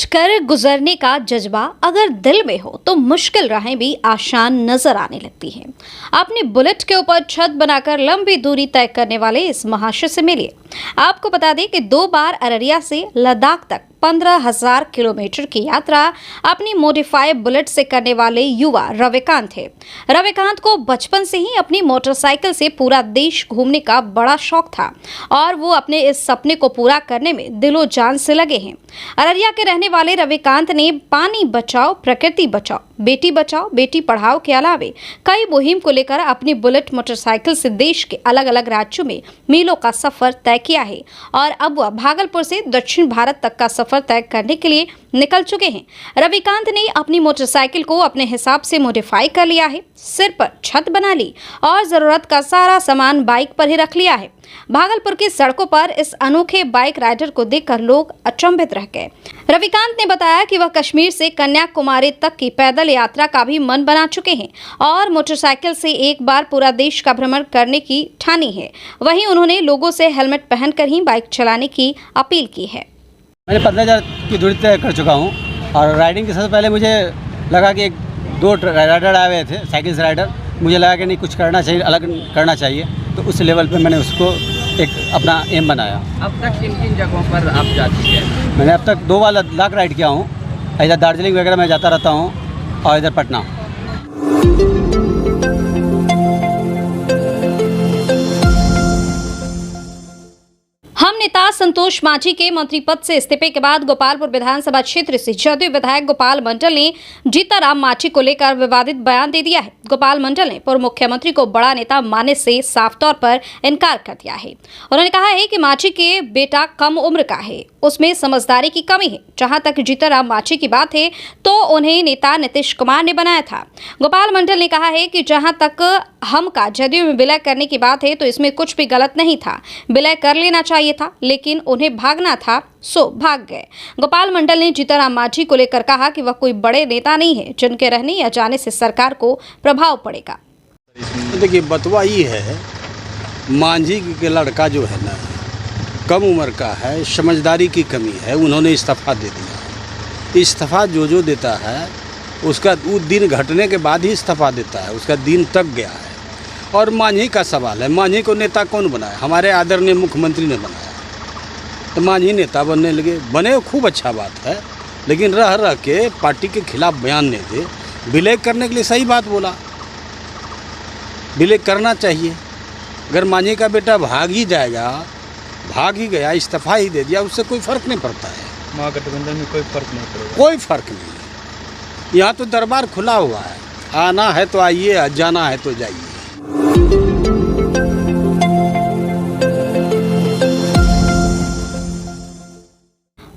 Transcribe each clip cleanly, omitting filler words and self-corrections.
कर गुजरने का जज्बा अगर दिल में हो तो मुश्किल राहें भी आसान नजर आने लगती हैं। अपनी बुलेट के ऊपर छत बनाकर लंबी दूरी तय करने वाले इस महाशय से मिलिए। आपको बता दें कि 2 बार अररिया से लद्दाख तक 15,000 किलोमीटर की यात्रा अपनी मॉडिफाई बुलेट से करने वाले युवा रविकांत है। रविकांत को बचपन से ही अपनी मोटरसाइकिल से पूरा देश घूमने का बड़ा शौक था और वो अपने इस सपने को पूरा करने में दिलो जान से लगे हैं। अररिया के रहने वाले रविकांत ने पानी बचाओ प्रकृति बचाओ बेटी पढ़ाओ के अलावे कई मुहिम को लेकर अपनी बुलेट मोटरसाइकिल से देश के अलग अलग राज्यों में मीलों का सफर तय किया है और अब वह भागलपुर से दक्षिण भारत तक का सफर तय करने के लिए निकल चुके हैं। रविकांत ने अपनी मोटरसाइकिल को अपने हिसाब से मॉडिफाई कर लिया है, सिर पर छत बना ली और जरूरत का सारा सामान बाइक पर ही रख लिया है। भागलपुर की सड़कों पर इस अनोखे बाइक राइडर को देखकर लोग अचंभित रह गए। रविकांत ने बताया कि वह कश्मीर से कन्याकुमारी तक की पैदल यात्रा का भी मन बना चुके हैं और मोटरसाइकिल से एक बार पूरा देश का भ्रमण करने की ठानी है। वहीं उन्होंने लोगों से हेलमेट पहनकर ही बाइक चलाने की अपील की है। मैंने 15,000 की दूरी तय कर चुका हूँ और राइडिंग के सबसे पहले मुझे लगा कि 2 राइडर आए हुए थे, साइकिल से राइडर। मुझे लगा कि नहीं, कुछ करना चाहिए, अलग करना चाहिए, तो उस लेवल पे मैंने उसको एक अपना एम बनाया। अब तक किन किन जगहों पर आप जा चुके हैं? मैंने अब तक 2 बार लद्दाख राइड किया हूँ, इधर दार्जिलिंग वगैरह मैं जाता रहता हूँ और इधर पटना। हम नेता संतोष मांझी के मंत्री पद से इस्तीफे के बाद गोपालपुर विधानसभा क्षेत्र से जदयू विधायक गोपाल मंडल ने जीताराम मांझी को लेकर विवादित बयान दे दिया है। गोपाल मंडल ने पूर्व मुख्यमंत्री को बड़ा नेता मानने से साफ तौर पर इनकार कर दिया है। उन्होंने कहा है कि मांझी के बेटा कम उम्र का है, उसमें समझदारी की कमी है। जहां तक जीताराम मांझी की बात है तो उन्हें नेता नीतीश कुमार ने बनाया था। गोपाल मंडल ने कहा है कि जहां तक हम का जदयू में विलय करने की बात है तो इसमें कुछ भी गलत नहीं था, विलय कर लेना चाहिए था, लेकिन उन्हें भागना था सो भाग गए। गोपाल मंडल ने जीताराम मांझी को लेकर कहा कि वह कोई बड़े नेता नहीं है जिनके रहने या जाने से सरकार को प्रभाव पड़ेगा। देखिए, बतवा ये है, मांझी के लड़का जो है ना, कम उम्र का है, समझदारी की कमी है, उन्होंने इस्तीफा दे दिया। इस्तीफा जो देता है उसका वो दिन घटने के बाद ही इस्तीफा देता है, उसका दिन तक गया है। और मांझी का सवाल है, मांझी को नेता कौन बनाया? हमारे आदरणीय मुख्यमंत्री ने बनाया, तो मांझी नेता बनने लगे। बने खूब अच्छा बात है, लेकिन रह के पार्टी के खिलाफ बयान नहीं दे। विलय करने के लिए सही बात बोला, विलय करना चाहिए। अगर मांझी का बेटा भाग ही गया, इस्तीफा ही दे दिया, उससे कोई फर्क नहीं पड़ता है। महागठबंधन में कोई फर्क नहीं पड़ेगा, कोई फर्क नहीं। यहाँ तो दरबार खुला हुआ है, आना है तो आइए, जाना है तो जाइए।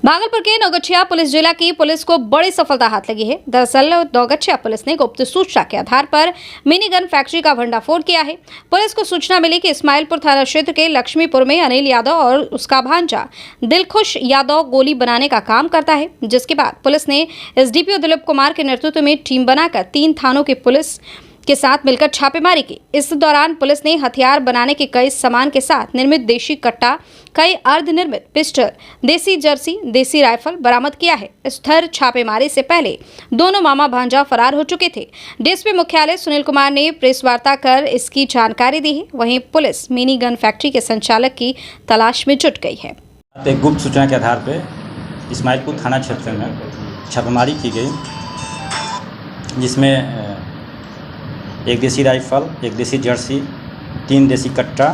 भागलपुर के नौगछिया पुलिस जिला की पुलिस को बड़ी सफलता हाथ लगी है। दरअसल नौगछिया पुलिस ने गुप्त सूचना के आधार पर मिनी गन फैक्ट्री का भंडाफोड़ किया है। पुलिस को सूचना मिली कि इस्माइलपुर थाना क्षेत्र के लक्ष्मीपुर में अनिल यादव और उसका भांजा दिलखुश यादव गोली बनाने का काम करता है, जिसके बाद पुलिस ने एसडीपीओ दिलीप कुमार के नेतृत्व में टीम बनाकर 3 थानों की पुलिस के साथ मिलकर छापेमारी की। इस दौरान पुलिस ने हथियार बनाने के कई सामान के साथ निर्मित देशी कट्टा, कई अर्धनिर्मित पिस्टल, देसी जर्सी, देसी राइफल बरामद किया है। इस थर छापेमारी से पहले दोनों मामा भांजा फरार हो चुके थे। डीएसपी मुख्यालय सुनील कुमार ने प्रेस वार्ता कर इसकी जानकारी दी है। वहीं पुलिस मिनी गन फैक्ट्री के संचालक की तलाश में जुट गई है। एक गुप्त सूचना के आधार पर इस्माइलपुर थाना क्षेत्र में छापेमारी की गई, जिसमें 1 देसी राइफल, 1 देसी जर्सी, 3 देसी कट्टा,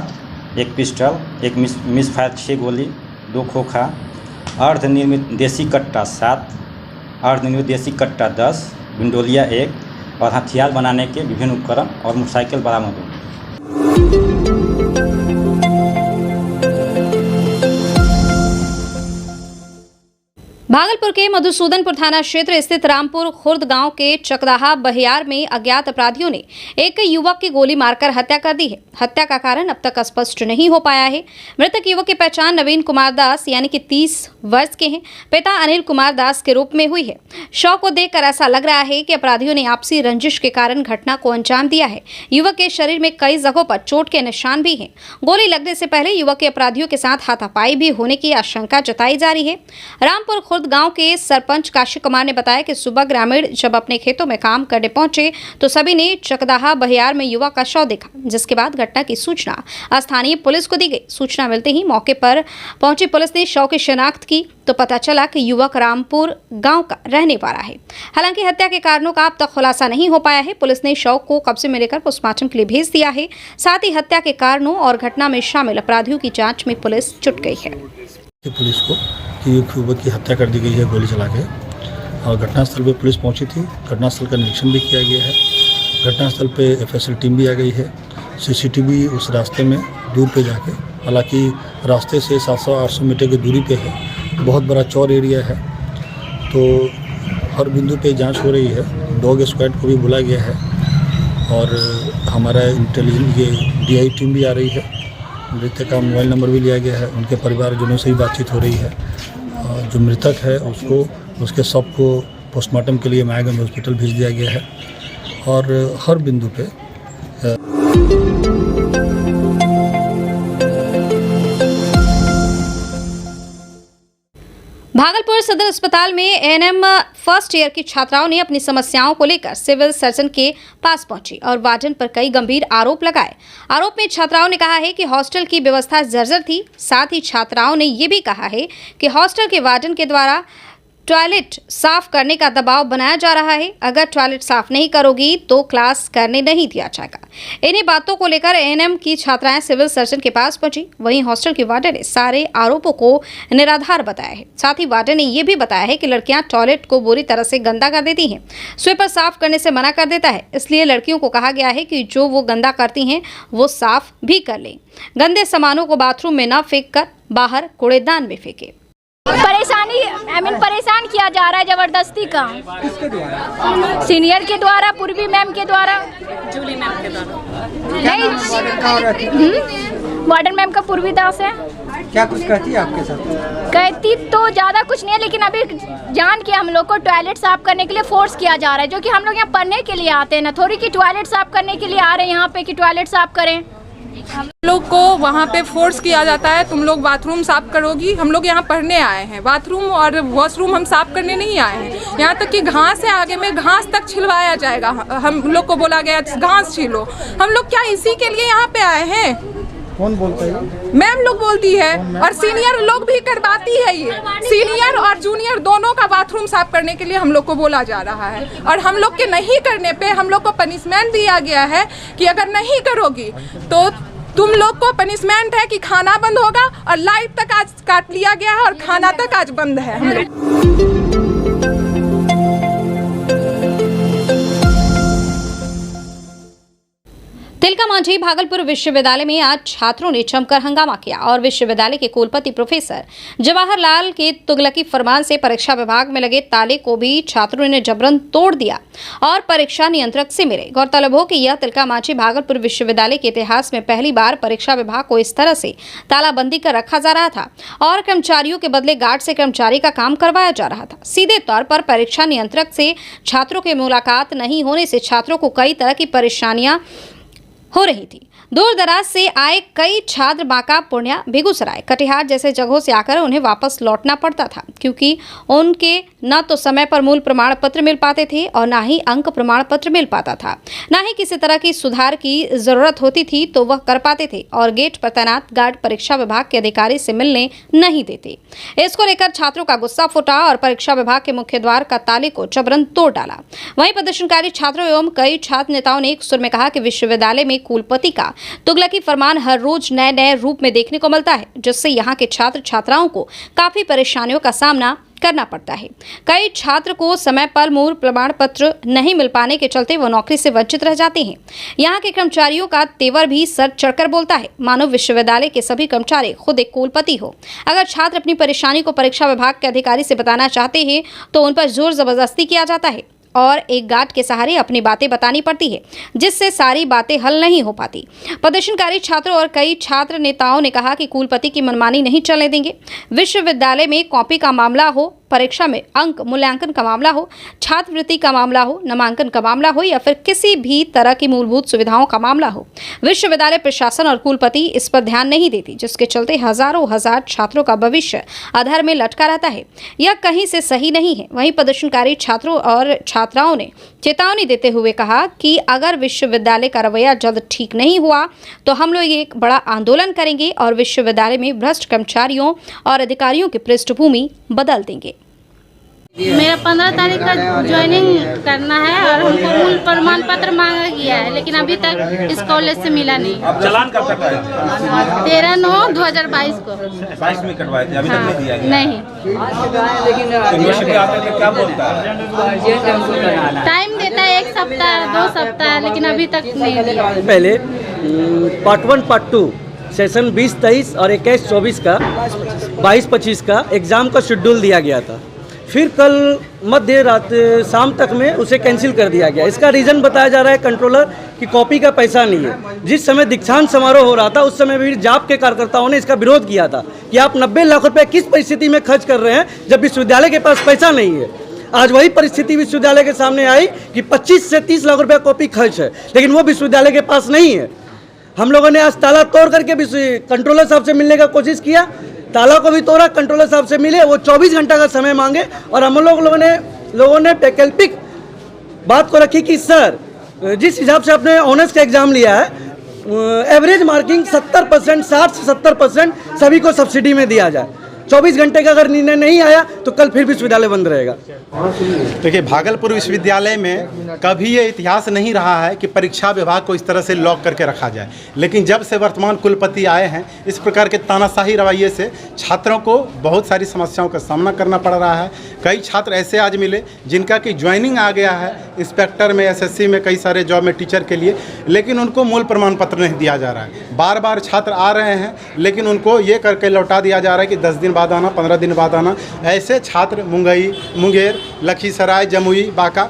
1 पिस्टल, 1 मिस फायर 6 गोली, 2 खोखा, अर्धनिर्मित देसी कट्टा 7, अर्धनिर्मित देसी कट्टा 10, विंडोलिया 1 और हथियार बनाने के विभिन्न उपकरण और मोटरसाइकिल बरामद हुई। भागलपुर के मधुसूदनपुर थाना क्षेत्र स्थित रामपुर खुर्द गांव के चकदाहा बहियार में अज्ञात अपराधियों ने एक युवक की गोली मारकर हत्या कर दी है। हत्या का कारण अब तक स्पष्ट नहीं हो पाया है। मृतक युवक की पहचान नवीन कुमार दास यानी कि 30 वर्ष के हैं, पिता अनिल कुमार दास के रूप में हुई है। शव को देखकर ऐसा लग रहा है कि अपराधियों ने आपसी रंजिश के कारण घटना को अंजाम दिया है। युवक के शरीर में कई जगहों पर चोट के निशान भी हैं। गोली लगने से पहले युवक के अपराधियों के साथ हाथापाई भी होने की आशंका जताई जा रही है। रामपुर खुर्द गांव के सरपंच काशी कुमार ने बताया कि सुबह ग्रामीण जब अपने खेतों में काम करने पहुंचे तो सभी ने चकदाहा बहियार में युवक का शव देखा, जिसके बाद घटना की सूचना स्थानीय पुलिस को दी गई। सूचना मिलते ही मौके पर पहुंची पुलिस ने शव की शिनाख्त की तो पता चला कि युवक रामपुर गांव का रहने वाला है। हालांकि हत्या के कारणों का अब तक खुलासा नहीं हो पाया है। पुलिस ने शव को कब्जे में लेकर पोस्टमार्टम के लिए भेज दिया है। साथ ही हत्या के कारणों और घटना में शामिल अपराधियों की जांच में पुलिस जुट गई है। पुलिस को कि एक युवक की हत्या कर दी गई है गोली चला के, और घटनास्थल पर पुलिस पहुंची थी। घटनास्थल का निरीक्षण भी किया गया है। घटनास्थल पे एफएसएल टीम भी आ गई है। सीसीटीवी उस रास्ते में दूर पे जाके, हालांकि रास्ते से 700-800 मीटर की दूरी पे है, बहुत बड़ा चौर एरिया है, तो हर बिंदु पे जांच हो रही है। डॉग स्क्वाड को भी बुलाया गया है और हमारा इंटेलिजेंस ये डीआई टीम भी आ रही है। मृतक का मोबाइल नंबर भी लिया गया है। उनके परिवारजनों से भी बातचीत हो रही है। जो मृतक है उसके शव को पोस्टमार्टम के लिए मायागंज हॉस्पिटल भेज दिया गया है और हर बिंदु पे भागलपुर सदर अस्पताल में एएनएम फर्स्ट ईयर की छात्राओं ने अपनी समस्याओं को लेकर सिविल सर्जन के पास पहुंची और वार्डन पर कई गंभीर आरोप लगाए। आरोप में छात्राओं ने कहा है कि हॉस्टल की व्यवस्था जर्जर थी। साथ ही छात्राओं ने ये भी कहा है कि हॉस्टल के वार्डन के द्वारा टॉयलेट साफ करने का दबाव बनाया जा रहा है। अगर टॉयलेट साफ नहीं करोगी तो क्लास करने नहीं दिया जाएगा। इन्हीं बातों को लेकर एएनएम की छात्राएं सिविल सर्जन के पास पहुंची। वहीं हॉस्टल की वार्डन ने सारे आरोपों को निराधार बताया है। साथ ही वार्डन ने यह भी बताया है कि लड़कियां टॉयलेट को बुरी तरह से गंदा कर देती हैं। स्वीपर साफ करने से मना कर देता है, इसलिए लड़कियों को कहा गया है कि जो वो गंदा करती हैं वो साफ भी कर लें। गंदे सामानों को बाथरूम में न फेंक कर बाहर कूड़ेदान में फेंके। परेशान किया जा रहा है जबरदस्ती का। किसके द्वारा? सीनियर के द्वारा, पूर्वी मैम के द्वारा, जूली मैम के द्वारा। नहीं, वार्डन मैम का पूर्वी दास है। क्या कुछ कहती है आपके साथ? कहती तो ज़्यादा कुछ नहीं है, लेकिन अभी जान के हम लोग को टॉयलेट साफ करने के लिए फोर्स किया जा रहा है, जो कि हम लोग यहाँ पढ़ने के लिए आते हैं ना, थोड़ी कि टॉयलेट साफ करने के लिए आ रहे हैं यहाँ पे कि टॉयलेट साफ करें। हम लोग को वहाँ पे फोर्स किया जाता है, तुम लोग बाथरूम साफ करोगी। हम लोग यहाँ पढ़ने आए हैं, बाथरूम और वॉशरूम हम साफ करने नहीं आए हैं। यहाँ तक कि घास है, आगे में घास तक छिलवाया जाएगा। हम लोग को बोला गया घास छीलो। हम लोग क्या इसी के लिए यहाँ पे आए हैं? कौन बोलता है? मैम लोग बोलती है और सीनियर लोग भी करवाती है। ये सीनियर और जूनियर दोनों का बाथरूम साफ करने के लिए हम लोग को बोला जा रहा है, और हम लोग के नहीं करने पे हम लोग को पनिशमेंट दिया गया है कि अगर नहीं करोगी तो तुम लोग को पनिशमेंट है कि खाना बंद होगा, और लाइट तक आज काट लिया गया है और खाना तक आज बंद है। हम लोग तिलका मांझी भागलपुर विश्वविद्यालय में आज छात्रों ने जमकर हंगामा किया और विश्वविद्यालय के कुलपति प्रोफेसर जवाहरलाल के तुगलकी फरमान से परीक्षा विभाग में लगे ताले को भी छात्रों ने जबरन तोड़ दिया और परीक्षा नियंत्रक से मिले। गौरतलब हो कि यह तिलका मांझी भागलपुर विश्वविद्यालय के इतिहास में पहली बार परीक्षा विभाग को इस तरह से तालाबंदी कर रखा जा रहा था और कर्मचारियों के बदले गार्ड से कर्मचारी का काम करवाया जा रहा था। सीधे तौर पर परीक्षा नियंत्रक से छात्रों की मुलाकात नहीं होने से छात्रों को कई तरह की परेशानियां हो रही थी। दूर दराज से आए कई छात्र बांका, पूर्णिया, बेगूसराय, कटिहार जैसे जगहों से आकर उन्हें वापस लौटना पड़ता था, क्योंकि उनके न तो समय पर मूल प्रमाण पत्र मिल पाते थे और ना ही अंक प्रमाण पत्र मिल पाता था। ना ही किसी तरह की सुधार की जरूरत होती थी तो वह कर पाते थे, और गेट पर तैनात गार्ड परीक्षा विभाग के अधिकारी से मिलने नहीं देते। इसको लेकर छात्रों का गुस्सा फूटा और परीक्षा विभाग के मुख्य द्वार का ताले को जबरन तोड़ डाला। वहीं प्रदर्शनकारी छात्रों एवं कई छात्र नेताओं ने एक सुर में कहा कि विश्वविद्यालय में कुलपति का तुगलकी फरमान हर रोज नए नए रूप में देखने को मिलता है, जिससे यहाँ के छात्र छात्राओं को काफी परेशानियों का सामना करना पड़ता है। कई छात्र को समय पर मूल प्रमाण पत्र नहीं मिल पाने के चलते वो नौकरी से वंचित रह जाते हैं। यहाँ के कर्मचारियों का तेवर भी सर चढ़कर बोलता है, मानो विश्वविद्यालय के सभी कर्मचारी खुद एक कुलपति हो। अगर छात्र अपनी परेशानी को परीक्षा विभाग के अधिकारी से बताना चाहते हैं तो उन पर जोर जबरदस्ती किया जाता है और एक गार्ड के सहारे अपनी बातें बतानी पड़ती है, जिससे सारी बातें हल नहीं हो पाती। प्रदर्शनकारी छात्रों और कई छात्र नेताओं ने कहा कि कुलपति की मनमानी नहीं चलने देंगे। विश्वविद्यालय में कॉपी का मामला हो परीक्षा में अंक मूल्यांकन का मामला हो, छात्रवृत्ति का मामला हो, नामांकन का मामला हो या फिर किसी भी तरह की मूलभूत सुविधाओं का मामला हो, विश्वविद्यालय प्रशासन और कुलपति इस पर ध्यान नहीं देती, जिसके चलते हजार छात्रों का भविष्य अधर में लटका रहता है। यह कहीं से सही नहीं है। वहीं प्रदर्शनकारी छात्रों और छात्राओं ने चेतावनी देते हुए कहा कि अगर विश्वविद्यालय का रवैया जल्द ठीक नहीं हुआ तो हम लोग एक बड़ा आंदोलन करेंगे और विश्वविद्यालय में भ्रष्ट कर्मचारियों और अधिकारियों की पृष्ठभूमि बदल देंगे। मेरा 15 तारीख का ज्वाइनिंग करना है और हमको मूल प्रमाण पत्र मांगा गया है, लेकिन अभी तक इस कॉलेज से मिला नहीं। चालान कब तक आया? 13/9/2022 को। 22 में कटवाए थे, अभी तक नहीं दिया गया? नहीं। यूनिवर्सिटी आते थे, क्या बोलता है? टाइम देता है 1 सप्ताह 2 सप्ताह, लेकिन अभी तक नहीं दिया। पहले पार्ट 1 पार्ट 2 सेशन 20-23 और 21-24 का 22-25 का एग्ज़ाम का शेड्यूल दिया गया था। फिर कल मध्य रात शाम तक में उसे कैंसिल कर दिया गया। इसका रीज़न बताया जा रहा है कंट्रोलर कि कॉपी का पैसा नहीं है। जिस समय दीक्षांत समारोह हो रहा था उस समय भी जाप के कार्यकर्ताओं ने इसका विरोध किया था कि आप 90 लाख रुपए किस परिस्थिति में खर्च कर रहे हैं जब विश्वविद्यालय के पास पैसा नहीं है। आज वही परिस्थिति विश्वविद्यालय के सामने आई कि 25 से 30 लाख रुपए कॉपी खर्च है, लेकिन वो विश्वविद्यालय के पास नहीं है। हम लोगों ने आज ताला तोड़ करके कंट्रोलर साहब से मिलने का कोशिश किया, ताला को भी तोड़ा, कंट्रोलर साहब से मिले, वो 24 घंटा का समय मांगे और हम लोगों ने वैकल्पिक बात को रखी कि सर जिस हिसाब से आपने ऑनर्स का एग्ज़ाम लिया है, एवरेज मार्किंग 70%, 60 से 70% सभी को सब्सिडी में दिया जाए। 24 घंटे का अगर निर्णय नहीं आया तो कल फिर विश्वविद्यालय बंद रहेगा। देखिए, भागलपुर विश्वविद्यालय में कभी ये इतिहास नहीं रहा है कि परीक्षा विभाग को इस तरह से लॉक करके रखा जाए, लेकिन जब से वर्तमान कुलपति आए हैं इस प्रकार के तानाशाही रवैये से छात्रों को बहुत सारी समस्याओं का सामना करना पड़ रहा है। कई छात्र ऐसे आज मिले जिनका कि ज्वाइनिंग आ गया है इंस्पेक्टर में, एसएससी में, कई सारे जॉब में, टीचर के लिए, लेकिन उनको मूल प्रमाण पत्र नहीं दिया जा रहा है। बार बार छात्र आ रहे हैं लेकिन उनको ये करके लौटा दिया जा रहा है कि 10 दिन बाद आना, 15 दिन बाद आना। ऐसे छात्र मुंगेर, लखीसराय, जमुई, बांका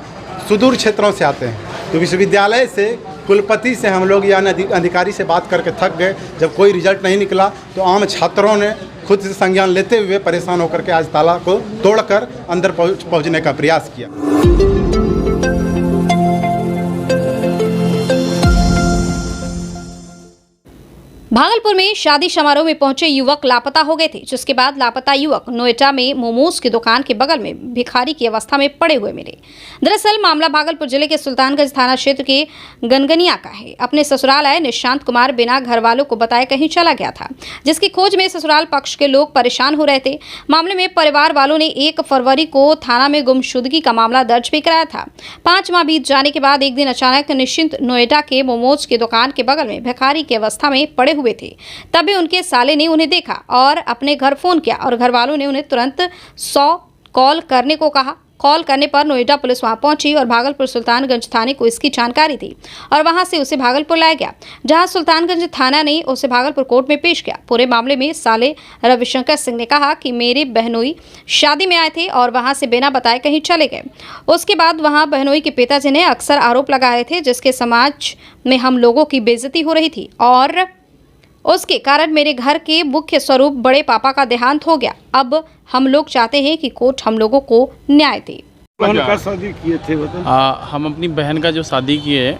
सुदूर क्षेत्रों से आते हैं। तो विश्वविद्यालय से, कुलपति से हम लोग या अधिकारी से बात करके थक गए। जब कोई रिजल्ट नहीं निकला तो आम छात्रों ने खुद से संज्ञान लेते हुए परेशान होकर के आज ताला को तोड़कर अंदर पहुंचने का प्रयास किया। भागलपुर में शादी समारोह में पहुंचे युवक लापता हो गए थे, जिसके बाद लापता युवक नोएडा में मोमोज की दुकान के बगल में भिखारी की अवस्था में पड़े हुए मिले। दरअसल मामला भागलपुर जिले के सुल्तानगंज थाना क्षेत्र के गनगनिया का है। अपने ससुराल आए निशांत कुमार बिना घर वालों को बताए कहीं चला गया था, जिसकी खोज में ससुराल पक्ष के लोग परेशान हो रहे थे। मामले में परिवार वालों ने 1 फरवरी को थाना में गुमशुदगी का मामला दर्ज भी कराया था। 5 माह बीत जाने के बाद एक दिन अचानक निश्चिंत नोएडा के मोमोज की दुकान के बगल में भिखारी की अवस्था में पड़े हुए थे। तभी उनके साले ने उन्हें देखा और अपने घर फोन किया और घर वालों ने उन्हें तुरंत 100 कॉल करने को कहा। कॉल करने पर नोएडा पुलिस वहां पहुंची और भागलपुर सुल्तानगंज थाने को इसकी जानकारी दी और वहां से उसे भागलपुर लाया गया, जहां सुल्तानगंज थाना ने उसे भागलपुर कोर्ट में पेश किया। पूरे मामले में साले रविशंकर सिंह ने कहा कि मेरे बहनोई शादी में आए थे और वहां से बिना बताए कहीं चले गए। उसके बाद वहां बहनोई के पिताजी ने अक्सर आरोप लगाए थे, जिसके समाज में हम लोगों की बेइज्जती हो रही थी और उसके कारण मेरे घर के मुख्य स्वरूप बड़े पापा का देहांत हो गया। अब हम लोग चाहते हैं कि कोर्ट हम लोगों को न्याय दे। उनका शादी किए थे हम अपनी बहन का जो शादी किए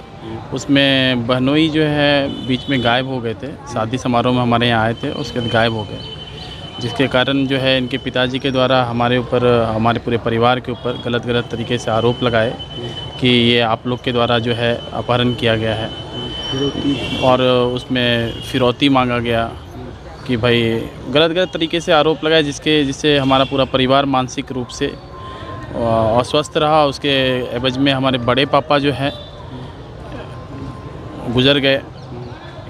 उसमें बहनोई जो है बीच में गायब हो गए थे। शादी समारोह में हमारे यहाँ आए थे, उसके बाद गायब हो गए, जिसके कारण जो है इनके पिताजी के द्वारा हमारे ऊपर, हमारे पूरे परिवार के ऊपर गलत तरीके से आरोप लगाए कि ये आप लोग के द्वारा जो है अपहरण किया गया है और उसमें फिरौती मांगा गया कि भाई गलत तरीके से आरोप लगाए, जिससे हमारा पूरा परिवार मानसिक रूप से अस्वस्थ रहा। उसके एवज में हमारे बड़े पापा जो हैं गुजर गए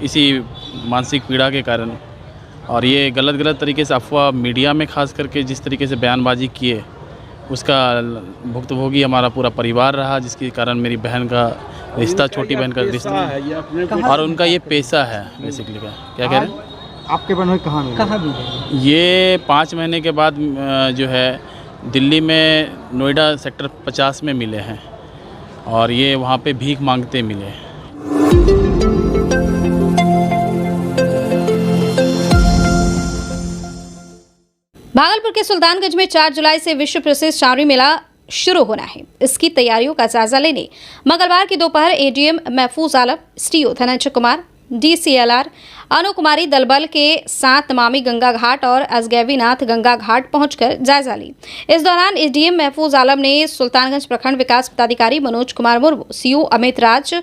इसी मानसिक पीड़ा के कारण। और ये गलत तरीके से अफवाह मीडिया में खास करके जिस तरीके से बयानबाजी किए, उसका भुक्तभोगी हमारा पूरा परिवार रहा, जिसके कारण मेरी बहन का रिश्ता, छोटी बहन का रिश्ता और उनका ये पेशा है बेसिकली। क्या कह रहे हैं? आपके बहनोई कहाँ मिले? ये 5 महीने के बाद जो है दिल्ली में नोएडा सेक्टर 50 में मिले हैं और ये वहाँ पे भीख मांगते मिले। भागलपुर के सुल्तानगंज में 4 जुलाई से विश्व प्रसिद्ध श्रावणी मेला शुरू होना है। इसकी तैयारियों का जायजा लेने मंगलवार की दोपहर एडीएम महफूज आलम, एसडीओ धनंजय कुमार, डीसीएलआर अनु कुमारी दलबल के साथ नमामि गंगा घाट और अजगैबीनाथ गंगा घाट पहुंचकर जायजा ली। इस दौरान एसडीएम महफूज आलम ने सुल्तानगंज प्रखंड विकास पदाधिकारी मनोज कुमार मुर्मू, सीओ अमित राज,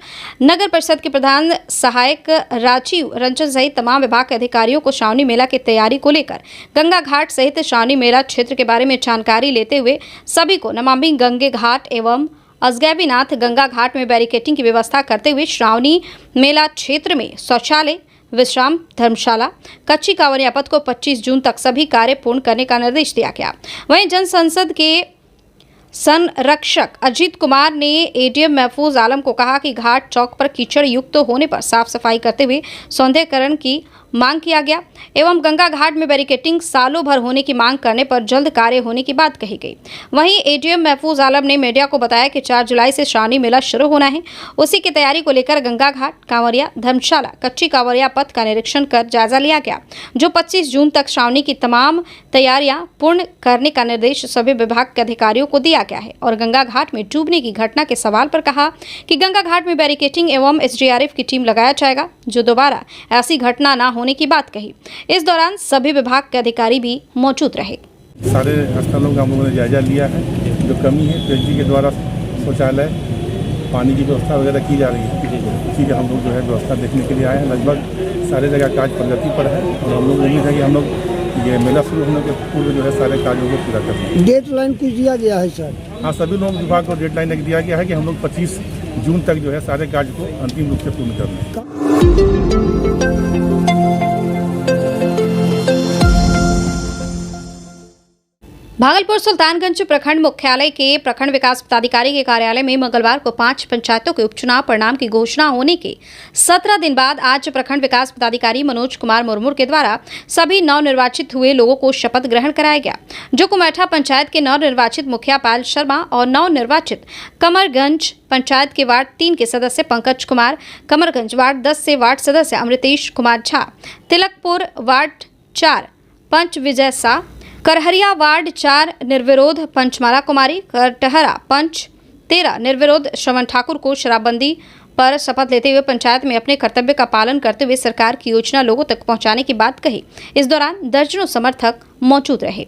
नगर परिषद के प्रधान सहायक राजीव रंजन सहित तमाम विभाग के अधिकारियों को श्रावणी मेला की तैयारी को लेकर गंगा घाट सहित श्रावणी मेला क्षेत्र के बारे में जानकारी लेते हुए सभी को नमामि गंगे घाट एवं अजगैबीनाथ गंगा घाट में बैरिकेटिंग की व्यवस्था करते हुए श्रावणी मेला क्षेत्र में शौचालय, विश्राम, धर्मशाला, कच्ची कांवरिया पथ को 25 जून तक सभी कार्य पूर्ण करने का निर्देश दिया गया। वहीं जन संसद के संरक्षक अजीत कुमार ने एडीएम महफूज आलम को कहा कि घाट चौक पर कीचड़ युक्त होने पर साफ सफाई करते हुए सौंदर्यीकरण की मांग किया गया एवं गंगा घाट में बैरिकेटिंग सालों भर होने की मांग करने पर जल्द कार्य होने की बात कही गई। वहीं एडीएम महफूज आलम ने मीडिया को बताया कि 4 जुलाई से श्रावणी मेला शुरू होना है। उसी की तैयारी को लेकर गंगा घाट, कांवरिया, धर्मशाला, कच्ची कांवरिया पथ का निरीक्षण कर जायजा लिया गया, जो 25 जून तक श्रावणी की तमाम तैयारियां पूर्ण करने का निर्देश सभी विभाग के अधिकारियों को दिया गया है। और गंगा घाट में डूबने की घटना के सवाल पर कहा कि गंगा घाट में बैरिकेटिंग एवं एसडीआरएफ की टीम लगाया जाएगा, जो दोबारा ऐसी घटना न होने की बात कही। इस दौरान सभी विभाग के अधिकारी भी मौजूद रहे। सारे स्थलों का हम लोगों ने जायजा लिया है। जो कमी है पीएचडी के द्वारा शौचालय, पानी की व्यवस्था वगैरह की जा रही है, इसी का हम लोग जो है व्यवस्था देखने के लिए आए हैं। लगभग सारे जगह कार्य प्रगति पर है और हम लोग उम्मीद है कि हम लोग ये मेला शुरू होने के पूर्व जो है सारे कार्यों को पूरा कर देंगे। डेडलाइन कुछ दिया गया है सर? हाँ, सभी लोग विभाग को डेडलाइन दिया गया है कि हम लोग 25 जून तक जो है सारे कार्य को अंतिम रूप से पूर्ण कर लें। भागलपुर सुल्तानगंज प्रखंड मुख्यालय के प्रखंड विकास पदाधिकारी के कार्यालय में मंगलवार को 5 पंचायतों के उपचुनाव परिणाम की घोषणा होने के 17 दिन बाद आज प्रखंड विकास पदाधिकारी मनोज कुमार मुर्मू के द्वारा सभी नवनिर्वाचित हुए लोगों को शपथ ग्रहण कराया गया, जो कुमैठा पंचायत के नवनिर्वाचित मुखिया पायल शर्मा और नवनिर्वाचित कमरगंज पंचायत के वार्ड 3 के सदस्य पंकज कुमार, कमरगंज वार्ड 10 से वार्ड सदस्य अमृतेश कुमार झा, तिलकपुर वार्ड 4 पंच विजय शाह, करहरिया वार्ड 4 निर्विरोध पंचमाला कुमारी, कटहरा पंच 13 निर्विरोध श्रवण ठाकुर को शराबबंदी पर शपथ लेते हुए पंचायत में अपने कर्तव्य का पालन करते हुए सरकार की योजना लोगों तक पहुंचाने की बात कही। इस दौरान दर्जनों समर्थक मौजूद रहे।